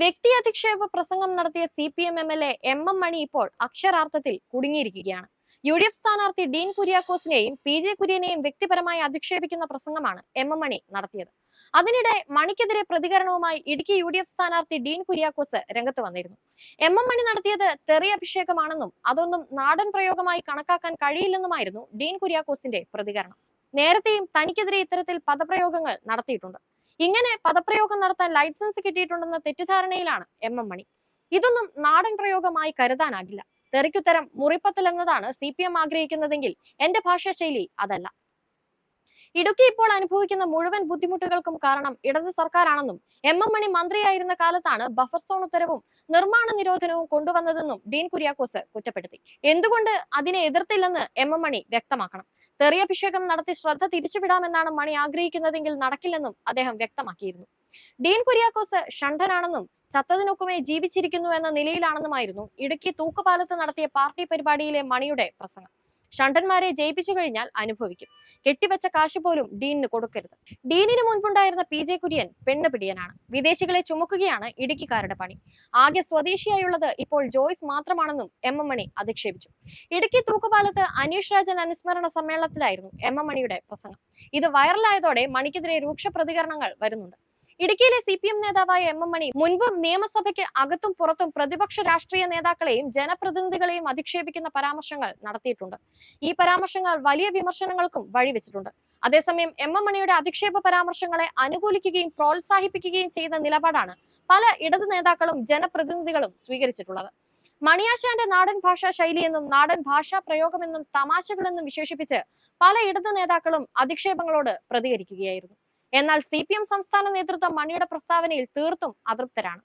വ്യക്തി അധിക്ഷേപ പ്രസംഗം നടത്തിയ CPM MLA MM മണി ഇപ്പോൾ അക്ഷരാർത്ഥത്തിൽ കുടുങ്ങിയിരിക്കുകയാണ്. UDF സ്ഥാനാർത്ഥി ഡീൻ കുര്യാക്കോസിനെയും PJ കുര്യനെയും വ്യക്തിപരമായി അധിക്ഷേപിക്കുന്ന പ്രസംഗമാണ് MM മണി നടത്തിയത്. അതിനിടെ മണിക്കെതിരെ പ്രതികരണവുമായി ഇടുക്കി UDF സ്ഥാനാർത്ഥി ഡീൻ കുര്യാക്കോസ് രംഗത്ത് വന്നിരുന്നു. MM മണി നടത്തിയത് തെറി അഭിഷേകമാണെന്നും അതൊന്നും നാടൻ പ്രയോഗമായി കണക്കാക്കാൻ കഴിയില്ലെന്നുമായിരുന്നു ഡീൻ കുര്യാക്കോസിന്റെ പ്രതികരണം. നേരത്തെയും തനിക്കെതിരെ ഇത്തരത്തിൽ പദപ്രയോഗങ്ങൾ നടത്തിയിട്ടുണ്ട്. ഇങ്ങനെ പദപ്രയോഗം നടത്താൻ ലൈസൻസ് കിട്ടിയിട്ടുണ്ടെന്ന തെറ്റിദ്ധാരണയിലാണ് MM മണി. ഇതൊന്നും നാടൻ പ്രയോഗമായി കരുതാനാകില്ല. തെറിക്കുത്തരം മുറിപ്പത്തൽ എന്നതാണ് CPM ആഗ്രഹിക്കുന്നതെങ്കിൽ എന്റെ ഭാഷാശൈലി അതല്ല. ഇടുക്കി ഇപ്പോൾ അനുഭവിക്കുന്ന മുഴുവൻ ബുദ്ധിമുട്ടുകൾക്കും കാരണം ഇടത് സർക്കാരാണെന്നും MM മണി മന്ത്രിയായിരുന്ന കാലത്താണ് ബഫർ സോൺ ഉത്തരവും നിർമ്മാണ നിരോധനവും കൊണ്ടുവന്നതെന്നും ഡീൻ കുര്യാക്കോസ് കുറ്റപ്പെടുത്തി. എന്തുകൊണ്ട് അതിനെ എതിർത്തില്ലെന്ന് MM മണി വ്യക്തമാക്കണം. തെറിയഭിഷേകം നടത്തി ശ്രദ്ധ തിരിച്ചുവിടാമെന്നാണ് മണി ആഗ്രഹിക്കുന്നതെങ്കിൽ നടക്കില്ലെന്നും അദ്ദേഹം വ്യക്തമാക്കിയിരുന്നു. ഡീൻ കുര്യാക്കോസ് ഷണ്ഡനാണെന്നും ചത്തതിനൊക്കുമേ ജീവിച്ചിരിക്കുന്നു എന്ന നിലയിലാണെന്നുമായിരുന്നു ഇടുക്കി തൂക്കുപാലത്ത് നടത്തിയ പാർട്ടി പരിപാടിയിലെ മണിയുടെ പ്രസംഗം. ഷണ്ടന്മാരെ ജയിപ്പിച്ചു കഴിഞ്ഞാൽ അനുഭവിക്കും. കെട്ടിവെച്ച കാശ് പോലും ഡീനിന് കൊടുക്കരുത്. ഡീനിന് മുൻപുണ്ടായിരുന്ന PJ കുര്യൻ പെണ്ണുപിടിയനാണ്. വിദേശികളെ ചുമക്കുകയാണ് ഇടുക്കിക്കാരുടെ പണി. ആകെ സ്വദേശിയായുള്ളത് ഇപ്പോൾ ജോയ്സ് മാത്രമാണെന്നും MM മണി അധിക്ഷേപിച്ചു. ഇടുക്കി തൂക്കുപാലത്ത് അനീഷ് രാജൻ അനുസ്മരണ സമ്മേളനത്തിലായിരുന്നു MM മണിയുടെ പ്രസംഗം. ഇത് വൈറലായതോടെ മണിക്കെതിരെ രൂക്ഷ പ്രതികരണങ്ങൾ വരുന്നുണ്ട്. ഇടുക്കിയിലെ CPM നേതാവായ MM മണി മുൻപ് നിയമസഭയ്ക്ക് അകത്തും പുറത്തും പ്രതിപക്ഷ രാഷ്ട്രീയ നേതാക്കളെയും ജനപ്രതിനിധികളെയും അധിക്ഷേപിക്കുന്ന പരാമർശങ്ങൾ നടത്തിയിട്ടുണ്ട്. ഈ പരാമർശങ്ങൾ വലിയ വിമർശനങ്ങൾക്കും വഴിവെച്ചിട്ടുണ്ട്. അതേസമയം MM മണിയുടെ അധിക്ഷേപ പരാമർശങ്ങളെ അനുകൂലിക്കുകയും പ്രോത്സാഹിപ്പിക്കുകയും ചെയ്യുന്ന നിലപാടാണ് പല ഇടത് നേതാക്കളും ജനപ്രതിനിധികളും സ്വീകരിച്ചിട്ടുള്ളത്. മണിയാശാന്റെ നാടൻ ഭാഷാ ശൈലിയെന്നും നാടൻ ഭാഷാ പ്രയോഗമെന്നും തമാശകളെന്നും വിശേഷിപ്പിച്ച് പല ഇടത് നേതാക്കളും അധിക്ഷേപങ്ങളോട് പ്രതികരിക്കുകയായിരുന്നു. എന്നാൽ CPM സംസ്ഥാന നേതൃത്വം മണിയുടെ പ്രസ്താവനയിൽ തീർത്തും അതൃപ്തരാണ്.